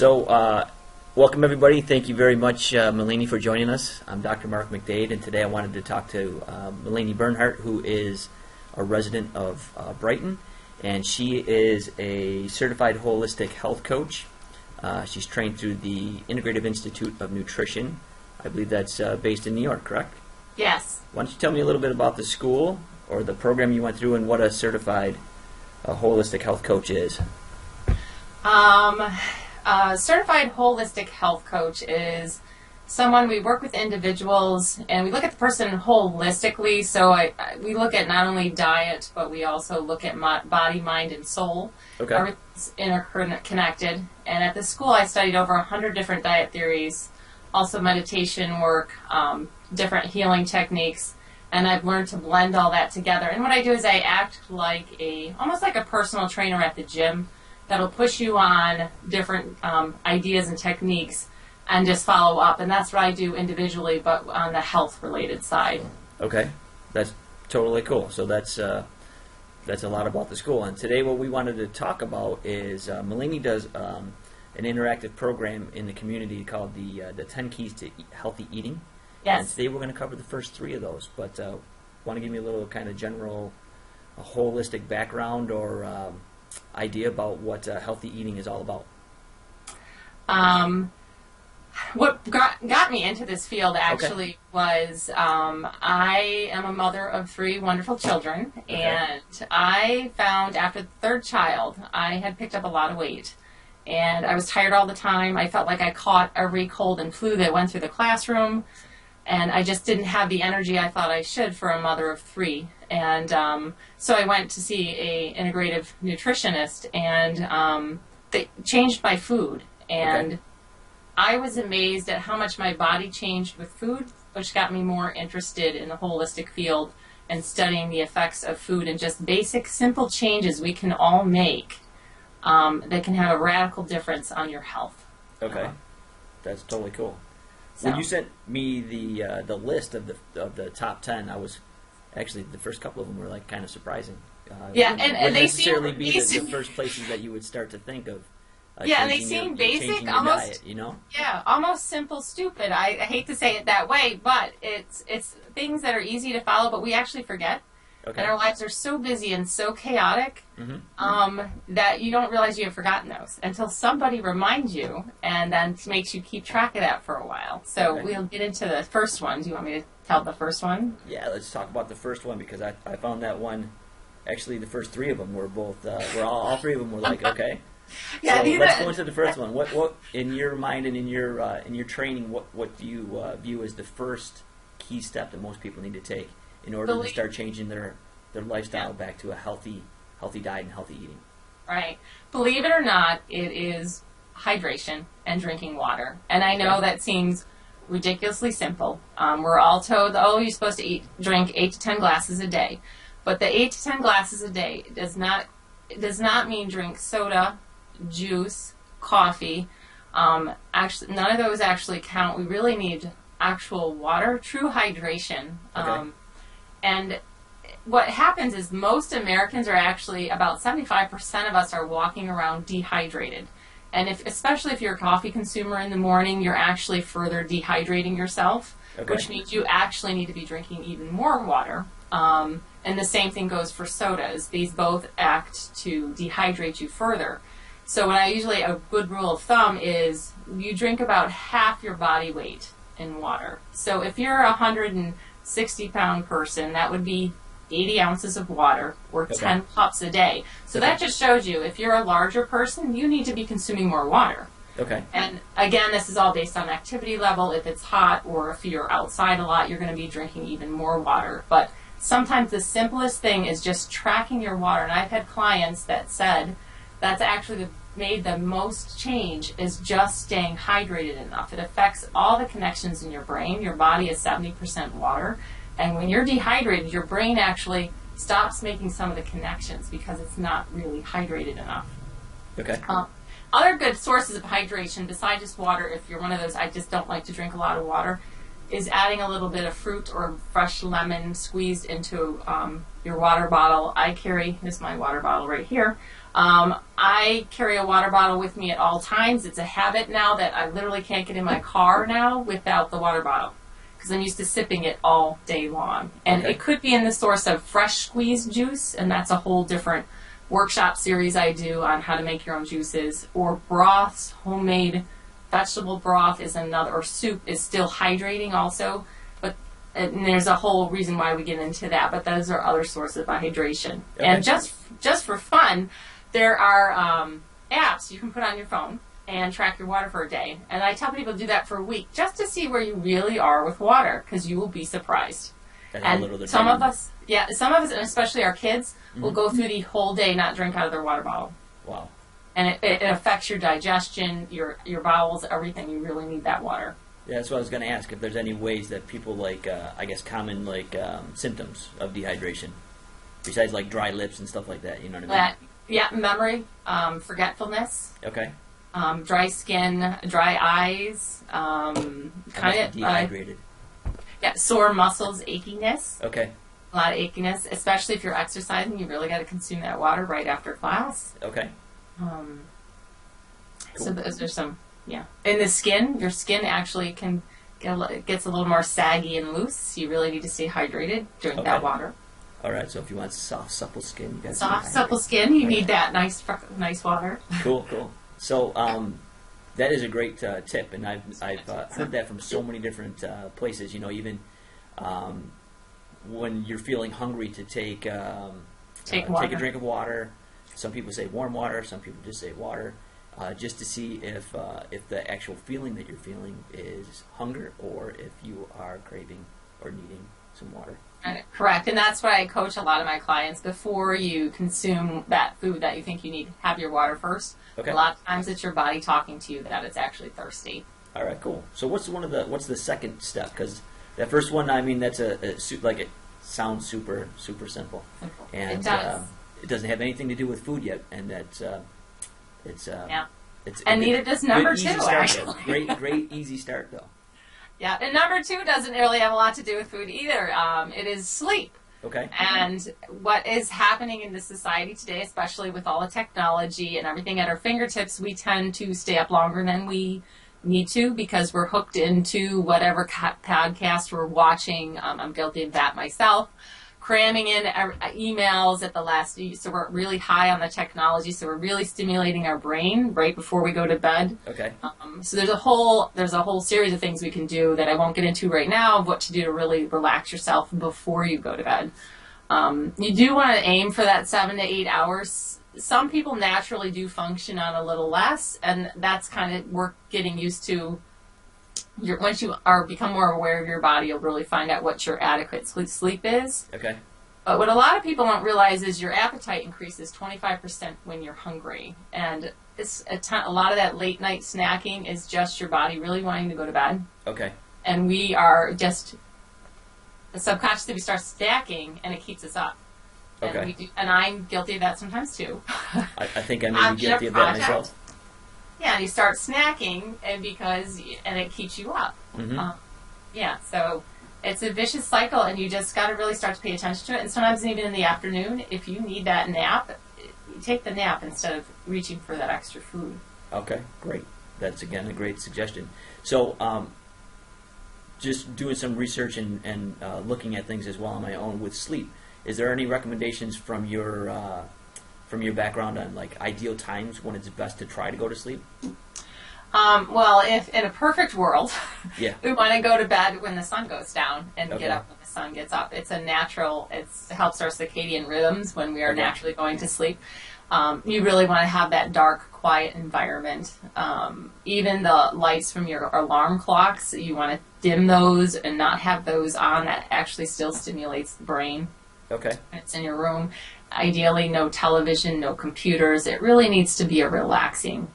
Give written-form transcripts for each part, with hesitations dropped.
Welcome everybody. Thank you very much, Melaney, for joining us. I'm Dr. Mark McDade, and today I wanted to talk to Melaney Bernhardt, who is a resident of Brighton, and she is a certified holistic health coach. She's trained through the Integrative Institute of Nutrition. I believe that's based in New York, correct? Yes. Why don't you tell me a little bit about the school or the program you went through and what a certified holistic health coach is? A certified holistic health coach is someone, we work with individuals and we look at the person holistically. So we look at not only diet, but we also look at body, mind, and soul. Okay. Everything's interconnected. And at the school, I studied over 100 different diet theories, also meditation work, different healing techniques, and I've learned to blend all that together. And what I do is I act like almost like a personal trainer at the gym that'll push you on different ideas and techniques and just follow up. And that's what I do individually, but on the health-related side. Okay, that's totally cool. So that's a lot about the school. And today what we wanted to talk about is Melaney does an interactive program in the community called the 10 Keys to Healthy Eating. Yes. And today we're going to cover the first 3 of those. But want to give me a little kind of general, holistic background or idea about what healthy eating is all about? What got me into this field actually was I am a mother of 3 wonderful children, and I found after the 3rd child I had picked up a lot of weight, and I was tired all the time. I felt like I caught every cold and flu that went through the classroom, and I just didn't have the energy I thought I should for a mother of 3. And so I went to see a integrative nutritionist, and they changed my food. And I was amazed at how much my body changed with food, which got me more interested in the holistic field and studying the effects of food and just basic, simple changes we can all make that can have a radical difference on your health. Okay, that's totally cool. So. When you sent me the list of the top 10, I was actually the first couple of them were like kind of surprising. And they necessarily seem be the first places that you would start to think of. And they seem basic, almost diet, you know? Yeah, almost simple, stupid. I hate to say it that way, but it's things that are easy to follow, but we actually forget. Okay. And our lives are so busy and so chaotic that you don't realize you have forgotten those until somebody reminds you, and then makes you keep track of that for a while. So we'll get into the first one. Do you want me to tell the first one? Yeah, let's talk about the first one, because I found that one, actually the first 3 of them were both, all 3 of them were like, okay. Yeah, so let's go into the first one. What in your mind and in your training, what do you view as the first key step that most people need to take in order to start changing their lifestyle back to a healthy diet and healthy eating? Right. Believe it or not, it is hydration and drinking water. And I know that seems ridiculously simple. We're all told, you're supposed to drink 8 to 10 glasses a day. But the 8 to 10 glasses a day does not mean drink soda, juice, coffee. Actually, none of those actually count. We really need actual water, true hydration. And what happens is most Americans are actually, about 75% of us are walking around dehydrated. And especially if you're a coffee consumer in the morning, you're actually further dehydrating yourself, which means you actually need to be drinking even more water. And the same thing goes for sodas. These both act to dehydrate you further. So a good rule of thumb is you drink about half your body weight in water. So if you're a 160-pound person, that would be 80 ounces of water or 10 cups a day. So that just shows you, if you're a larger person, you need to be consuming more water. Okay. And again, this is all based on activity level. If it's hot or if you're outside a lot, you're going to be drinking even more water. But sometimes the simplest thing is just tracking your water. And I've had clients that said that's actually made the most change, is just staying hydrated enough. It affects all the connections in your brain. Your body is 70% water. And when you're dehydrated, your brain actually stops making some of the connections because it's not really hydrated enough. Okay. Other good sources of hydration, besides just water, if you're one of those, I just don't like to drink a lot of water, is adding a little bit of fruit or fresh lemon squeezed into your water bottle. I carry, this is my water bottle right here, I carry a water bottle with me at all times. It's a habit now that I literally can't get in my car now without the water bottle because I'm used to sipping it all day long. And it could be in the source of fresh squeezed juice, and that's a whole different workshop series I do on how to make your own juices, or broths. Homemade vegetable broth is another, or soup is still hydrating also. And there's a whole reason why we get into that, but those are other sources of hydration. And just for fun, there are apps you can put on your phone and track your water for a day. And I tell people to do that for a week just to see where you really are with water, because you will be surprised. And some of us, and especially our kids, will go through the whole day not drink out of their water bottle. Wow. And it affects your digestion, your bowels, everything. You really need that water. Yeah, that's what I was going to ask, if there's any ways that people, like, I guess, common, like, symptoms of dehydration, besides, like, dry lips and stuff like that, you know what I mean? Memory, forgetfulness. Okay. Dry skin, dry eyes, kind of dehydrated. Sore muscles, achiness. Okay. A lot of achiness, especially if you're exercising. You really got to consume that water right after class. Okay. Cool. So those are some. Yeah, and the skin, your skin actually gets a little more saggy and loose. You really need to stay hydrated. Drink that water. All right, so if you want soft, supple skin, you got soft, supple skin. You need that nice water. Cool. So that is a great tip, and I've heard that from so many different places. You know, even when you're feeling hungry, to take a drink of water. Some people say warm water. Some people just say water. Just to see if the actual feeling that you're feeling is hunger, or if you are craving or needing some water. Correct, and that's why I coach a lot of my clients. Before you consume that food that you think you need, have your water first. Okay. A lot of times it's your body talking to you that it's actually thirsty. All right, cool. So what's the second step? Because that first one, I mean, that's it sounds super simple, and it does. It doesn't have anything to do with food yet, and that's. Neither does number two, actually. Great, easy start, though. Yeah, and number two doesn't really have a lot to do with food either. It is sleep. Okay. And what is happening in this society today, especially with all the technology and everything at our fingertips, we tend to stay up longer than we need to because we're hooked into whatever podcast we're watching. I'm guilty of that myself. Cramming in emails at the last, so we're really high on the technology, so we're really stimulating our brain right before we go to bed. Okay. So there's a whole series of things we can do that I won't get into right now of what to do to really relax yourself before you go to bed. You do want to aim for that 7 to 8 hours. Some people naturally do function on a little less, and that's kind of work getting used to. Once you become more aware of your body, you'll really find out what your adequate sleep is. Okay. But what a lot of people don't realize is your appetite increases 25% when you're hungry. And it's a lot of that late night snacking is just your body really wanting to go to bed. Okay. And we are just, subconsciously we start snacking and it keeps us up. Okay. And I'm guilty of that sometimes too. I think I may be guilty of that myself. Yeah, and you start snacking, and it keeps you up. Mm-hmm. So it's a vicious cycle, and you just got to really start to pay attention to it. And sometimes even in the afternoon, if you need that nap, you take the nap instead of reaching for that extra food. Okay, great. That's, again, a great suggestion. So just doing some research and looking at things as well on my own with sleep, is there any recommendations from your background on, like, ideal times when it's best to try to go to sleep? Well, if in a perfect world, we want to go to bed when the sun goes down and get up when the sun gets up. It's a natural, it helps our circadian rhythms when we are naturally going to sleep. You really want to have that dark, quiet environment. Even the lights from your alarm clocks, you want to dim those and not have those on. That actually still stimulates the brain. Okay. It's in your room. Ideally, no television, no computers. It really needs to be a relaxing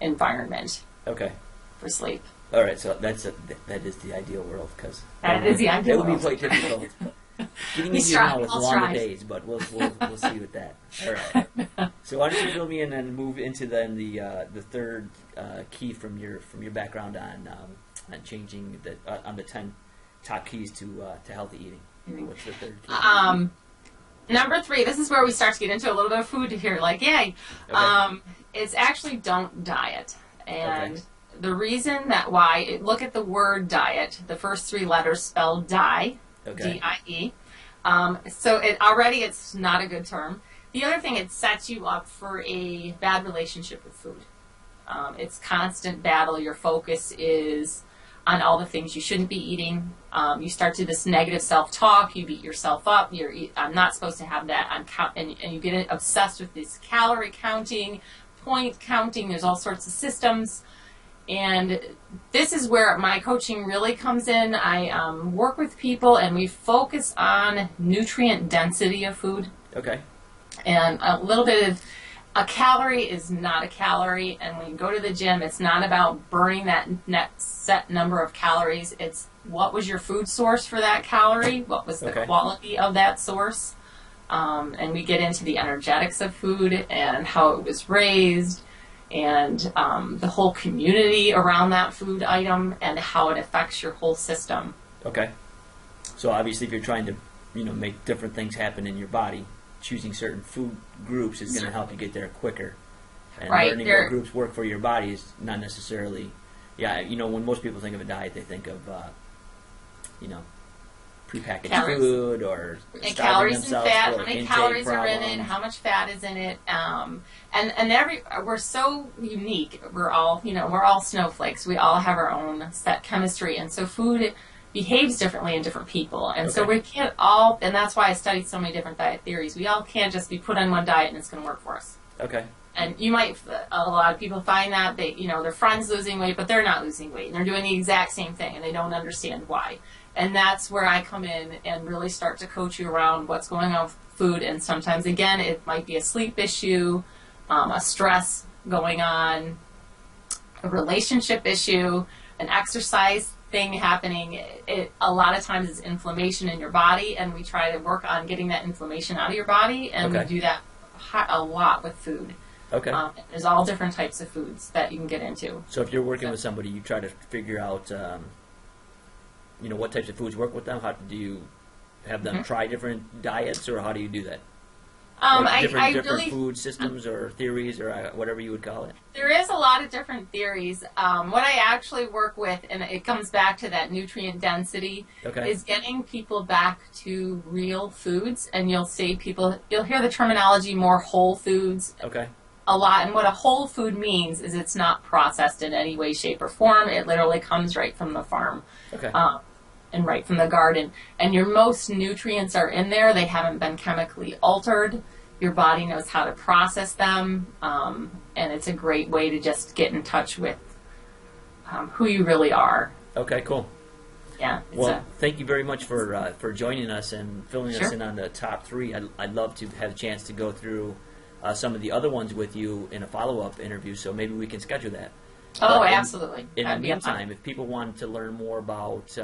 environment. Okay. For sleep. All right, so that is the ideal world, because that is the ideal world. It would be quite difficult. Getting into now with longer days, but we'll see with that. All right. So why don't you fill me in and move into then the third key from your background on changing on the 10 top keys to healthy eating. What's the third key? Number 3, this is where we start to get into a little bit of food here, like, yay. Okay. It's actually don't diet. And Okay. the reason that why, look at the word diet, the first 3 letters spell die, Okay. D-I-E. So it's not a good term. The other thing, it sets you up for a bad relationship with food. It's constant battle. Your focus is on all the things you shouldn't be eating. You start to this negative self-talk. You beat yourself up. I'm not supposed to have that. And you get obsessed with this calorie counting, point counting. There's all sorts of systems. And this is where my coaching really comes in. I work with people, and we focus on nutrient density of food. Okay. And a little bit of a calorie is not a calorie. And when you go to the gym, it's not about burning that net set number of calories. It's what was your food source for that calorie? What was the quality of that source? And we get into the energetics of food and how it was raised, and the whole community around that food item and how it affects your whole system. Okay. So obviously, if you're trying to, make different things happen in your body, choosing certain food groups is going to help you get there quicker. And learning what groups work for your body is not necessarily, when most people think of a diet, they think of, prepackaged calories. Food or and calories and fat, how many calories are in it, how much fat is in it, we're so unique. We're all snowflakes. We all have our own set chemistry, and so food behaves differently in different people, and so we can't all. And that's why I studied so many different diet theories. We all can't just be put on one diet and it's going to work for us. Okay. And a lot of people find that their friends losing weight, but they're not losing weight, and they're doing the exact same thing, and they don't understand why. And that's where I come in and really start to coach you around what's going on with food. And sometimes, again, it might be a sleep issue, a stress going on, a relationship issue, an exercise thing happening. A lot of times it's inflammation in your body, and we try to work on getting that inflammation out of your body, and we do that a lot with food. Okay. There's all different types of foods that you can get into. So if you're working with somebody, you try to figure out what types of foods work with them. How do you have them try different diets, or how do you do that? Different food systems or theories or whatever you would call it. There is a lot of different theories. What I actually work with, and it comes back to that nutrient density, is getting people back to real foods. And you'll hear the terminology more whole foods. Okay. A lot. And what a whole food means is it's not processed in any way, shape, or form. It literally comes right from the farm. Okay. And right from the garden. And your most nutrients are in there. They haven't been chemically altered. Your body knows how to process them. And it's a great way to just get in touch with who you really are. Okay, cool. Yeah. Well, thank you very much for joining us and filling us in on the top 3. I'd love to have a chance to go through some of the other ones with you in a follow-up interview, so maybe we can schedule that. Absolutely. In the meantime, if people want to learn more about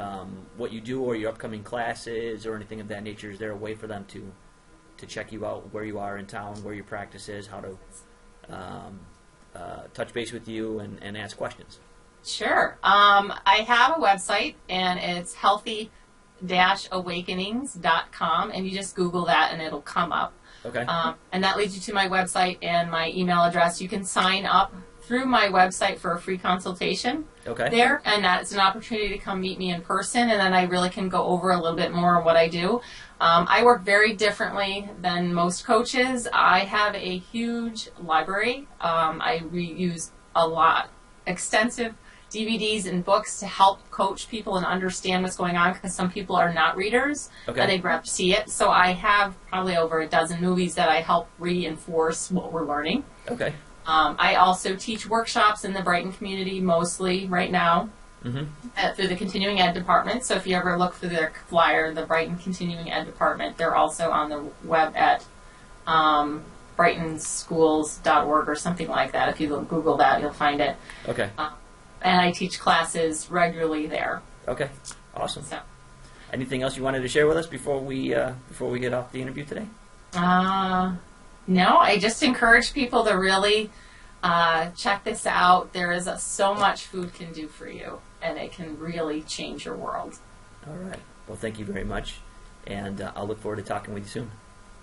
what you do or your upcoming classes or anything of that nature, is there a way for them to check you out, where you are in town, where your practice is, how to touch base with you and ask questions? Sure. I have a website, and it's healthy-awakenings.com, and you just Google that, and it'll come up. Okay. And that leads you to my website and my email address. You can sign up through my website for a free consultation there, and that's an opportunity to come meet me in person, and then I really can go over a little bit more of what I do. I work very differently than most coaches. I have a huge library. I reuse extensive DVDs and books to help coach people and understand what's going on, because some people are not readers and they'd rather see it. So I have probably over a dozen movies that I help reinforce what we're learning. Okay. I also teach workshops in the Brighton community mostly right now through the continuing ed department. So if you ever look for their flyer, the Brighton continuing ed department, they're also on the web at brightonschools.org or something like that. If you Google that, you'll find it. Okay. And I teach classes regularly there. Okay. Awesome. So. Anything else you wanted to share with us before we get off the interview today? No, I just encourage people to really check this out. There is so much food can do for you, and it can really change your world. All right. Well, thank you very much, and I'll look forward to talking with you soon.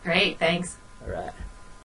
Great, thanks. All right.